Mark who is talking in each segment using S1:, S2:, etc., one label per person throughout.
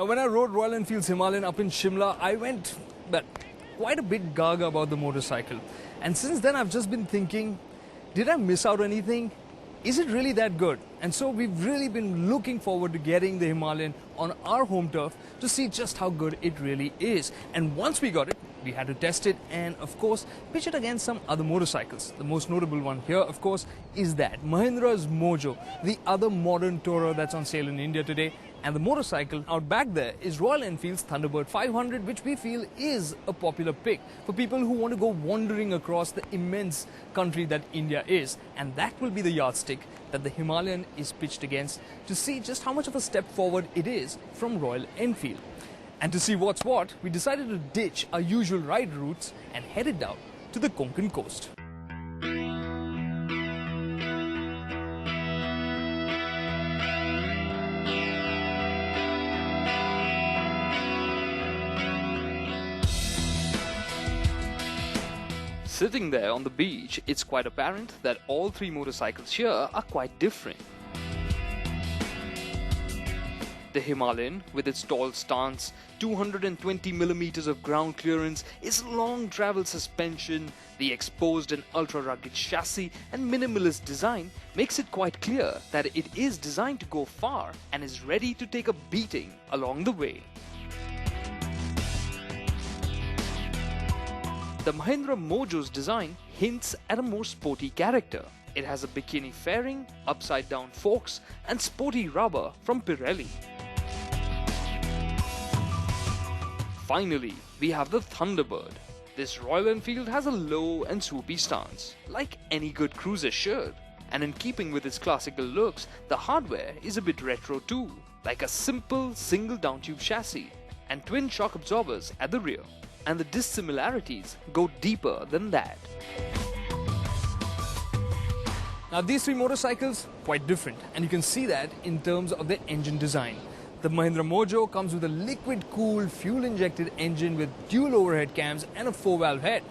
S1: Now, when I rode Royal Enfield's Himalayan up in Shimla, I went, well, quite a bit gaga about the motorcycle. And since then, I've just been thinking, did I miss out anything? Is it really that good? And so we've really been looking forward to getting the Himalayan on our home turf to see just how good it really is. And once we got it, we had to test it and, of course, pitch it against some other motorcycles. The most notable one here, of course, is that Mahindra's Mojo, the other modern tourer that's on sale in India today. And the motorcycle out back there is Royal Enfield's Thunderbird 500, which we feel is a popular pick for people who want to go wandering across the immense country that India is. And that will be the yardstick that the Himalayan is pitched against to see just how much of a step forward it is from Royal Enfield. And to see what's what, we decided to ditch our usual ride routes and headed down to the Konkan coast. Sitting there on the beach, it's quite apparent that all three motorcycles here are quite different. The Himalayan, with its tall stance, 220mm of ground clearance, its long travel suspension, the exposed and ultra-rugged chassis and minimalist design makes it quite clear that it is designed to go far and is ready to take a beating along the way. The Mahindra Mojo's design hints at a more sporty character. It has a bikini fairing, upside-down forks and sporty rubber from Pirelli. Finally, we have the Thunderbird. This Royal Enfield has a low and swoopy stance, like any good cruiser should. And in keeping with its classical looks, the hardware is a bit retro too, like a simple single downtube chassis and twin shock absorbers at the rear. And the dissimilarities go deeper than that. Now these three motorcycles, quite different, and you can see that in terms of their engine design. The Mahindra Mojo comes with a liquid-cooled, fuel-injected engine with dual overhead cams and a 4-valve head.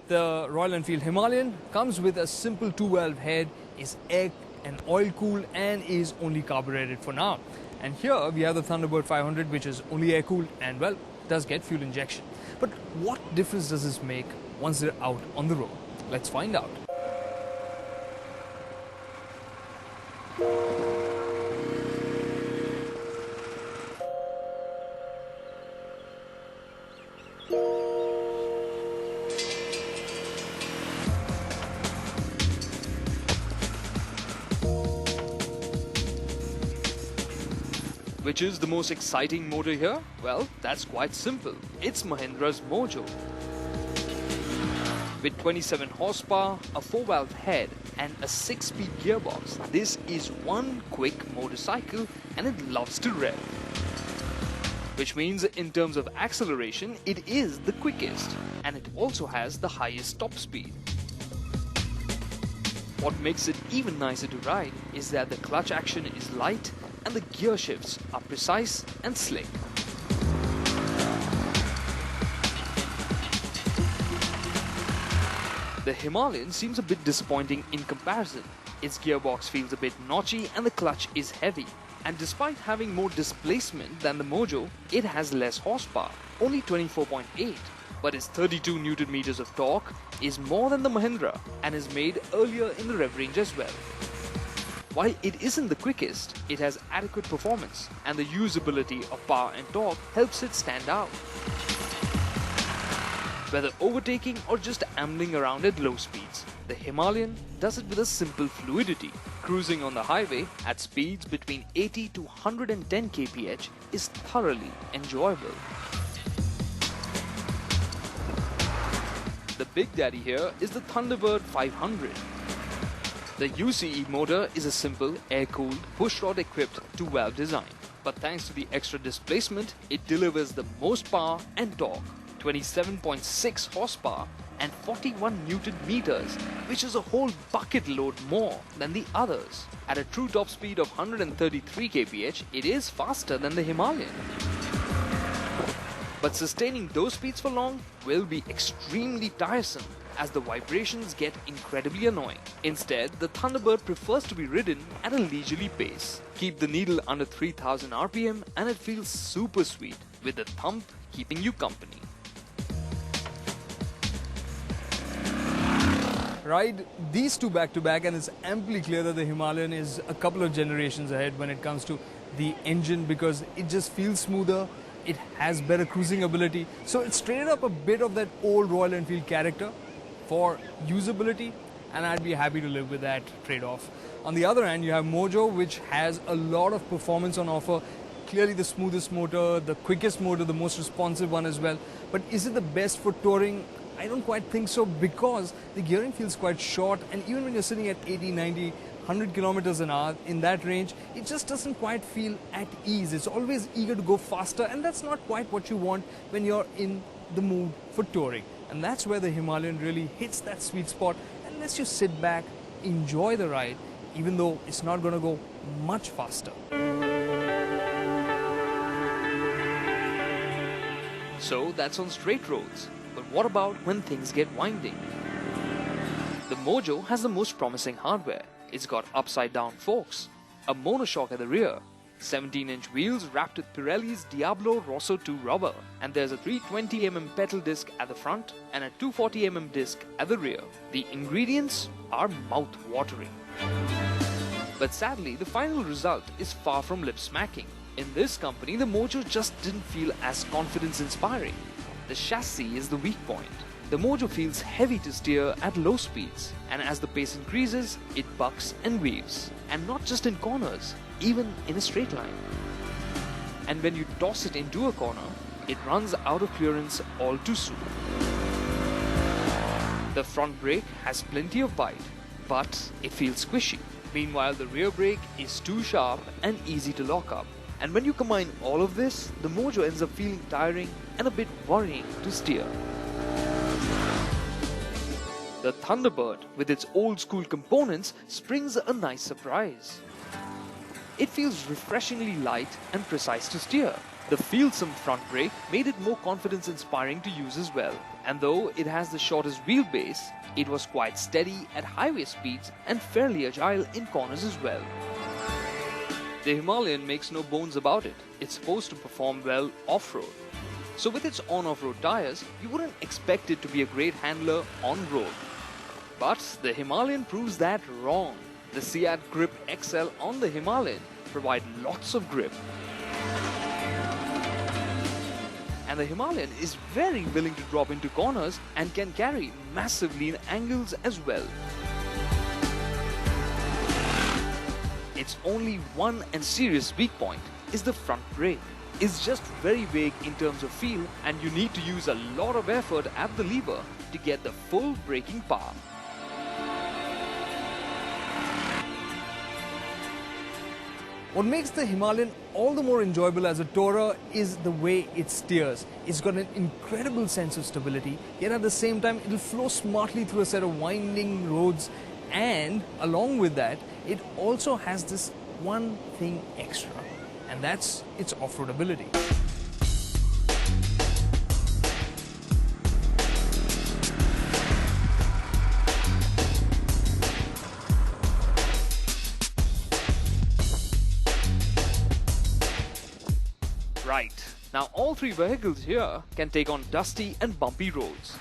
S1: The Royal Enfield Himalayan comes with a simple 2-valve head, is air and oil-cooled and is only carbureted for now. And here we have the Thunderbird 500, which is only air-cooled and, well, does get fuel injection. But what difference does this make once they're out on the road? Let's find out. Which is the most exciting motor here? Well, that's quite simple. It's Mahindra's Mojo. With 27 horsepower, a 4-valve head and a 6-speed gearbox, this is one quick motorcycle and it loves to rev. Which means in terms of acceleration, it is the quickest and it also has the highest top speed. What makes it even nicer to ride is that the clutch action is light and the gear shifts are precise and slick. The Himalayan seems a bit disappointing in comparison. Its gearbox feels a bit notchy and the clutch is heavy. And despite having more displacement than the Mojo, it has less horsepower, only 24.8. But its 32 Newton meters of torque is more than the Mahindra and is made earlier in the rev range as well. While it isn't the quickest, it has adequate performance and the usability of power and torque helps it stand out. Whether overtaking or just ambling around at low speeds, the Himalayan does it with a simple fluidity. Cruising on the highway at speeds between 80 to 110 kph is thoroughly enjoyable. The big daddy here is the Thunderbird 500. The UCE motor is a simple, air-cooled, pushrod-equipped 2-valve design. But thanks to the extra displacement, it delivers the most power and torque, 27.6 horsepower and 41 Newton meters, which is a whole bucket load more than the others. At a true top speed of 133 kph, it is faster than the Himalayan. But sustaining those speeds for long will be extremely tiresome
S2: as the vibrations get incredibly annoying. Instead, the Thunderbird prefers to be ridden at a leisurely pace. Keep the needle under 3000 RPM and it feels super sweet, with the thump keeping you company.
S1: Ride these two back to back and it's amply clear that the Himalayan is a couple of generations ahead when it comes to the engine, because it just feels smoother, it has better cruising ability. So it's traded up a bit of that old Royal Enfield character for usability, and I'd be happy to live with that trade-off. On the other hand, you have Mojo, which has a lot of performance on offer. Clearly the smoothest motor, the quickest motor, the most responsive one as well. But is it the best for touring? I don't quite think so, because the gearing feels quite short, and even when you're sitting at 80, 90, 100 kilometers an hour in that range, it just doesn't quite feel at ease. It's always eager to go faster, and that's not quite what you want when you're in the mood for touring. And that's where the Himalayan really hits that sweet spot and lets you sit back, enjoy the ride, even though it's not going to go much faster.
S2: So that's on straight roads. But what about when things get winding? The Mojo has the most promising hardware. It's got upside down forks, a monoshock at the rear, 17-inch wheels wrapped with Pirelli's Diablo Rosso 2 rubber, and there's a 320mm pedal disc at the front and a 240mm disc at the rear. The ingredients are mouth-watering. But sadly, the final result is far from lip-smacking. In this company, the Mojo just didn't feel as confidence-inspiring. The chassis is the weak point. The Mojo feels heavy to steer at low speeds, and as the pace increases, it bucks and weaves. And not just in corners, even in a straight line. And when you toss it into a corner, it runs out of clearance all too soon. The front brake has plenty of bite, but it feels squishy. Meanwhile, the rear brake is too sharp and easy to lock up. And when you combine all of this, the Mojo ends up feeling tiring and a bit worrying to steer. The Thunderbird, with its old school components, springs a nice surprise. It feels refreshingly light and precise to steer. The feelsome front brake made it more confidence-inspiring to use as well. And though it has the shortest wheelbase, it was quite steady at highway speeds and fairly agile in corners as well. The Himalayan makes no bones about it. It's supposed to perform well off-road. So with its on-off-road tires, you wouldn't expect it to be a great handler on-road. But the Himalayan proves that wrong. The Seat Grip XL on the Himalayan provide lots of grip. And the Himalayan is very willing to drop into corners and can carry massively in angles as well. Its only one and serious weak point is the front brake. It's just very vague in terms of feel, and you need to use a lot of effort at the lever to get the full braking power.
S1: What makes the Himalayan all the more enjoyable as a tourer is the way it steers. It's got an incredible sense of stability, yet at the same time it'll flow smartly through a set of winding roads, and along with that, it also has this one thing extra, and that's its off-road ability.
S2: Right, now all three vehicles here can take on dusty and bumpy roads.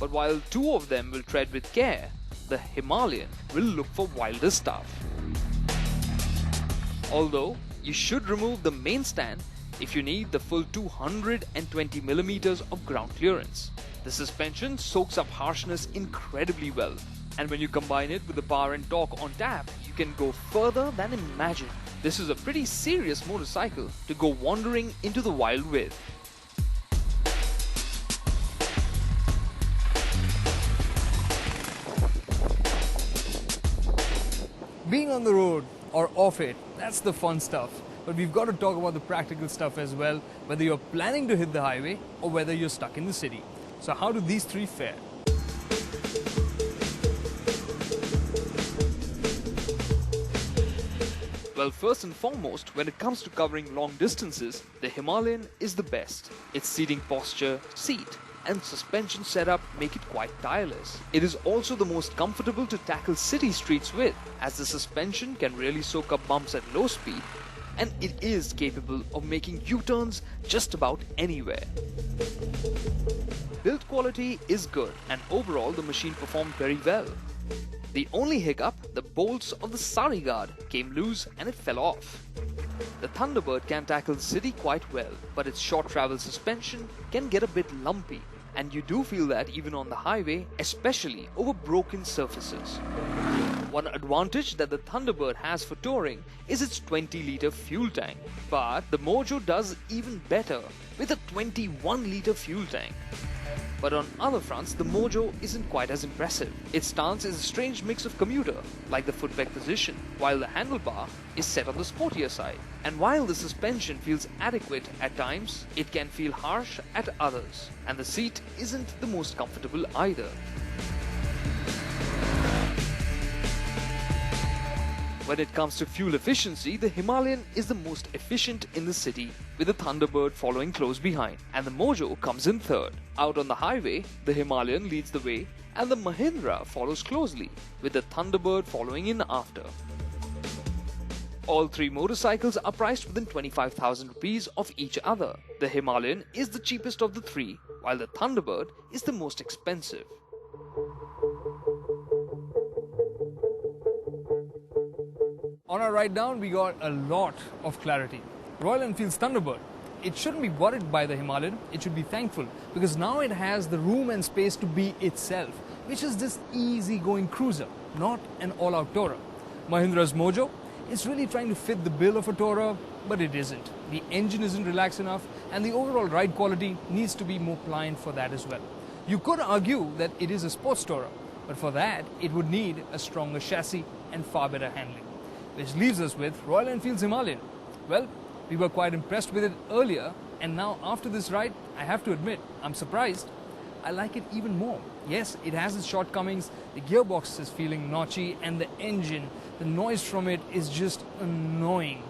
S2: But while two of them will tread with care, the Himalayan will look for wilder stuff. Although, you should remove the main stand if you need the full 220mm of ground clearance. The suspension soaks up harshness incredibly well, and when you combine it with the power and torque on tap, you can go further than imagined. This is a pretty serious motorcycle to go wandering into the wild with.
S1: Being on the road or off it, that's the fun stuff. But we've got to talk about the practical stuff as well, whether you're planning to hit the highway or whether you're stuck in the city. So how do these three fare?
S2: Well, first and foremost, when it comes to covering long distances, the Himalayan is the best. Its seating posture, seat, and suspension setup make it quite tireless. It is also the most comfortable to tackle city streets with, as the suspension can really soak up bumps at low speed, and it is capable of making U-turns just about anywhere. Build quality is good, and overall the machine performed very well. The only hiccup, the bolts of the sari guard came loose and it fell off. The Thunderbird can tackle the city quite well, but its short travel suspension can get a bit lumpy, and you do feel that even on the highway, especially over broken surfaces. One advantage that the Thunderbird has for touring is its 20-litre fuel tank, but the Mojo does even better with a 21-litre fuel tank. But on other fronts, the Mojo isn't quite as impressive. Its stance is a strange mix of commuter, like the footpeg position, while the handlebar is set on the sportier side. And while the suspension feels adequate at times, it can feel harsh at others. And the seat isn't the most comfortable either. When it comes to fuel efficiency, the Himalayan is the most efficient in the city, with the Thunderbird following close behind, and the Mojo comes in third. Out on the highway, the Himalayan leads the way, and the Mahindra follows closely, with the Thunderbird following in after. All three motorcycles are priced within 25,000 rupees of each other. The Himalayan is the cheapest of the three, while the Thunderbird is the most expensive.
S1: On our ride down, we got a lot of clarity. Royal Enfield's Thunderbird. It shouldn't be worried by the Himalayan, it should be thankful, because now it has the room and space to be itself, which is this easy-going cruiser, not an all-out tourer. Mahindra's Mojo is really trying to fit the bill of a tourer, but it isn't. The engine isn't relaxed enough, and the overall ride quality needs to be more pliant for that as well. You could argue that it is a sports tourer, but for that, it would need a stronger chassis and far better handling. Which leaves us with Royal Enfield's Himalayan. Well, we were quite impressed with it earlier, and now after this ride, I have to admit, I'm surprised. I like it even more. Yes, it has its shortcomings, the gearbox is feeling notchy, and the engine, the noise from it is just annoying.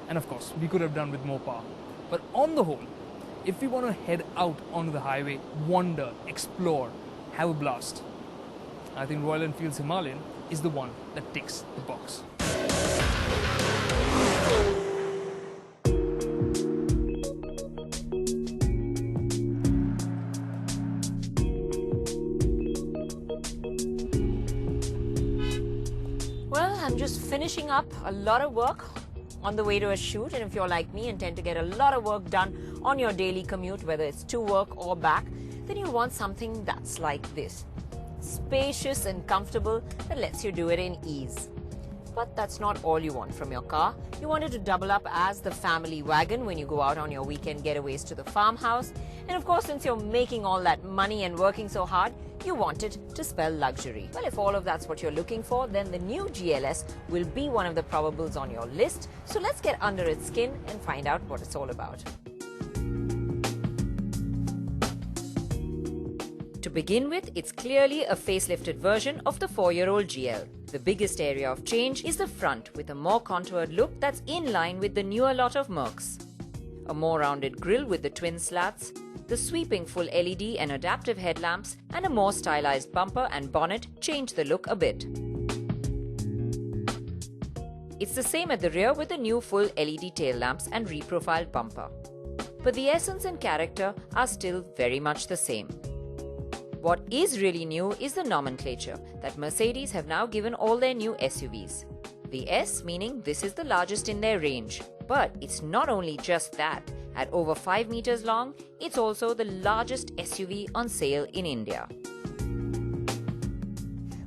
S1: And of course, we could have done with more power. But on the whole, if we want to head out onto the highway, wander, explore, have a blast, I think Royal Enfield's Himalayan is the one that ticks the box.
S3: Well, I'm just finishing up a lot of work on the way to a shoot, and if you're like me and tend to get a lot of work done on your daily commute, whether it's to work or back, then you want something that's like this. Spacious and comfortable that lets you do it in ease. But that's not all you want from your car. You want it to double up as the family wagon when you go out on your weekend getaways to the farmhouse. And of course, since you're making all that money and working so hard, you want it to spell luxury. Well, if all of that's what you're looking for, then the new GLS will be one of the probables on your list. So let's get under its skin and find out what it's all about. To begin with, it's clearly a facelifted version of the 4-year-old GL. The biggest area of change is the front, with a more contoured look that's in line with the newer lot of Mercs. A more rounded grille with the twin slats, the sweeping full LED and adaptive headlamps, and a more stylized bumper and bonnet change the look a bit. It's the same at the rear with the new full LED tail lamps and reprofiled bumper. But the essence and character are still very much the same. What is really new is the nomenclature that Mercedes have now given all their new SUVs. The S meaning this is the largest in their range. But it's not only just that. At over 5 meters long, it's also the largest SUV on sale in India.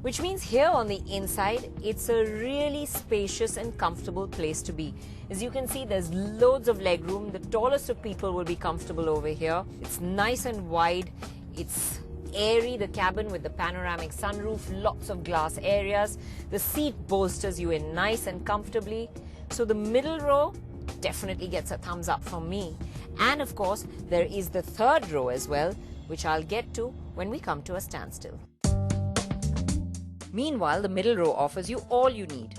S3: Which means here on the inside, it's a really spacious and comfortable place to be. As you can see, there's loads of legroom. The tallest of people will be comfortable over here. It's nice and wide. It's airy, the cabin with the panoramic sunroof, lots of glass areas. The seat bolsters you in nice and comfortably. So the middle row definitely gets a thumbs up from me. And of course, there is the third row as well, which I'll get to when we come to a standstill. Meanwhile, the middle row offers you all you need.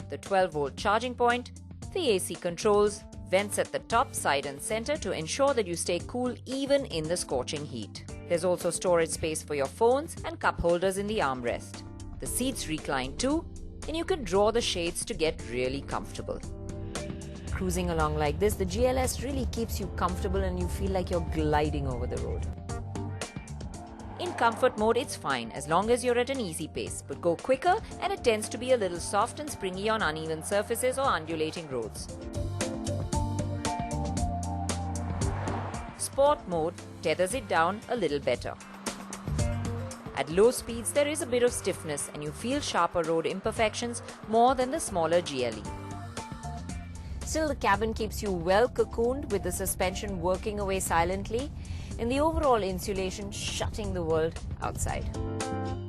S3: The 12-volt charging point, the AC controls, vents at the top, side and center to ensure that you stay cool even in the scorching heat. There's also storage space for your phones and cup holders in the armrest. The seats recline too, and you can draw the shades to get really comfortable. Cruising along like this, the GLS really keeps you comfortable and you feel like you're gliding over the road. In comfort mode, it's fine as long as you're at an easy pace, but go quicker and it tends to be a little soft and springy on uneven surfaces or undulating roads. Sport mode tethers it down a little better. At low speeds, there is a bit of stiffness and you feel sharper road imperfections more than the smaller GLE. Still, the cabin keeps you well cocooned with the suspension working away silently and the overall insulation shutting the world outside.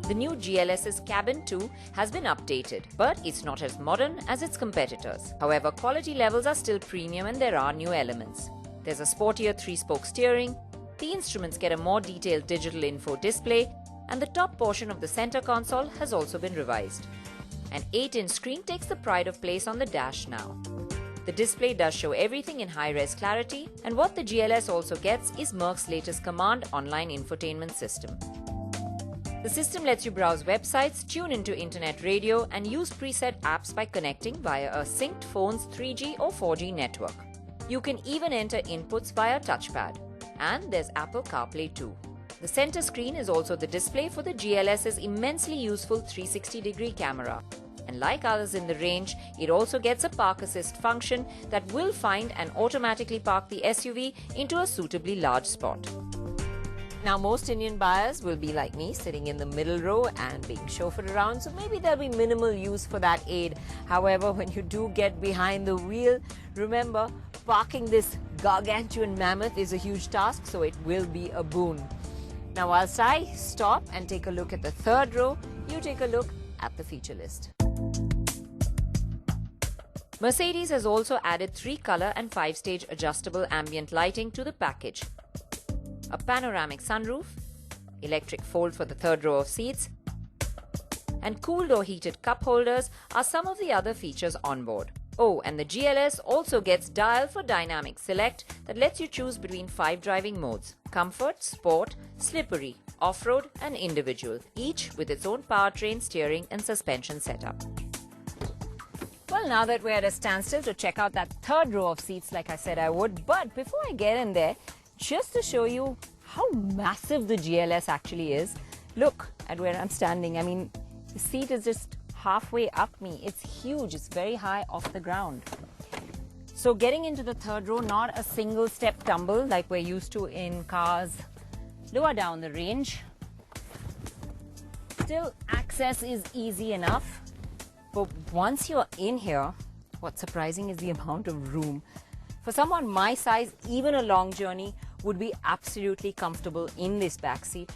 S3: The new GLS's cabin too has been updated, but it's not as modern as its competitors. However, quality levels are still premium and there are new elements. There's a sportier 3-spoke steering, the instruments get a more detailed digital info display, and the top portion of the center console has also been revised. An 8-inch screen takes the pride of place on the dash now. The display does show everything in high-res clarity, and what the GLS also gets is Merck's latest Command online infotainment system. The system lets you browse websites, tune into internet radio, and use preset apps by connecting via a synced phone's 3G or 4G network. You can even enter inputs via touchpad. And there's Apple CarPlay too. The center screen is also the display for the GLS's immensely useful 360-degree camera. And like others in the range, it also gets a park assist function that will find and automatically park the SUV into a suitably large spot. Now, most Indian buyers will be like me, sitting in the middle row and being chauffeured around, so maybe there'll be minimal use for that aid. However, when you do get behind the wheel, remember, parking this gargantuan mammoth is a huge task, so it will be a boon. Now, whilst I stop and take a look at the third row, you take a look at the feature list. Mercedes has also added 3-color and 5-stage adjustable ambient lighting to the package. A panoramic sunroof, electric fold for the third row of seats, and cooled or heated cup holders are some of the other features on board. Oh, and the GLS also gets dial for dynamic select that lets you choose between 5 driving modes: comfort, sport, slippery, off-road and individual, each with its own powertrain, steering and suspension setup. Well, now that we're at a standstill to check out that third row of seats like I said I would, but before I get in there, just to show you how massive the GLS actually is, look at where I'm standing. I mean, the seat is just halfway up me. It's huge. It's very high off the ground. So getting into the third row, not a single step tumble like we're used to in cars lower down the range. Still, access is easy enough. But once you're in here, what's surprising is the amount of room. For someone my size, even a long journey would be absolutely comfortable in this back seat.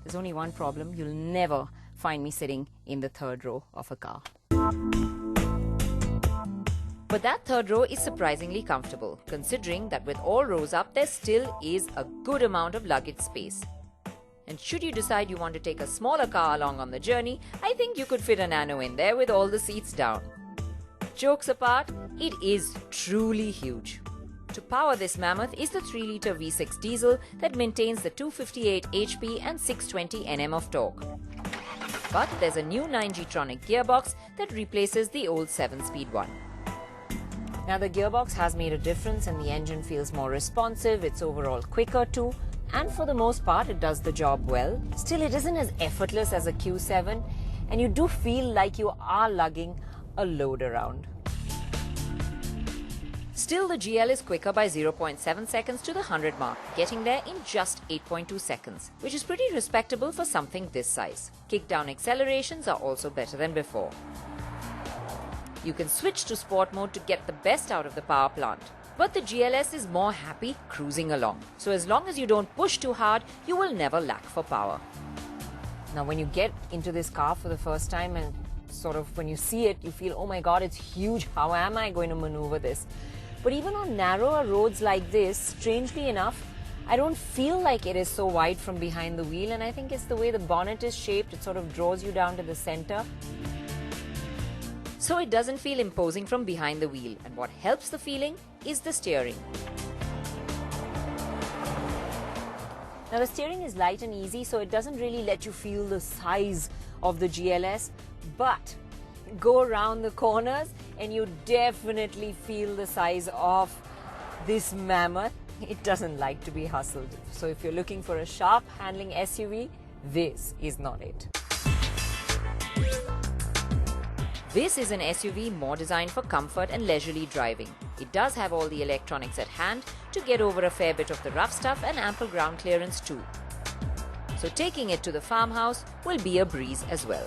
S3: There's only one problem: you'll never find me sitting in the third row of a car. But that third row is surprisingly comfortable, considering that with all rows up, there still is a good amount of luggage space. And should you decide you want to take a smaller car along on the journey, I think you could fit a Nano in there with all the seats down. Jokes apart, it is truly huge. To power this mammoth is the 3-litre V6 diesel that maintains the 258 HP and 620 Nm of torque. But there's a new 9G-tronic gearbox that replaces the old 7-speed one. Now, the gearbox has made a difference and the engine feels more responsive, it's overall quicker too, and for the most part it does the job well. Still, it isn't as effortless as a Q7 and you do feel like you are lugging a load around. Still, the GL is quicker by 0.7 seconds to the 100 mark, getting there in just 8.2 seconds, which is pretty respectable for something this size. Kick-down accelerations are also better than before. You can switch to sport mode to get the best out of the power plant. But the GLS is more happy cruising along. So as long as you don't push too hard, you will never lack for power. Now, when you get into this car for the first time and sort of when you see it, you feel, oh my God, it's huge. How am I going to maneuver this? But even on narrower roads like this, strangely enough, I don't feel like it is so wide from behind the wheel, and I think it's the way the bonnet is shaped. It sort of draws you down to the center. so it doesn't feel imposing from behind the wheel, and what helps the feeling is the steering. Now the steering is light and easy, so it doesn't really let you feel the size of the GLS, but go around the corners and you definitely feel the size of this mammoth. It doesn't like to be hustled. So if you're looking for a sharp handling SUV, this is not it. This is an SUV more designed for comfort and leisurely driving. It does have all the electronics at hand to get over a fair bit of the rough stuff and ample ground clearance too. So taking it to the farmhouse will be a breeze as well.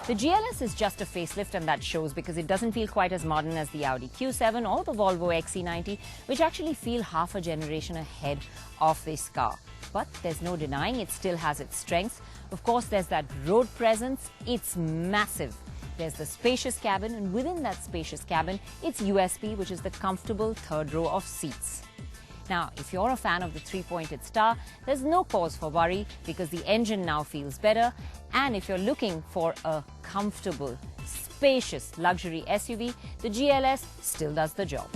S3: The GLS is just a facelift, and that shows because it doesn't feel quite as modern as the Audi Q7 or the Volvo XC90, which actually feel half a generation ahead of this car. But there's no denying it still has its strengths. Of course, there's that road presence. It's massive. There's the spacious cabin, and within that spacious cabin, its USP, which is the comfortable third row of seats. Now, if you're a fan of the three-pointed star, there's no cause for worry because the engine now feels better. And if you're looking for a comfortable, spacious luxury SUV, the GLS still does the job.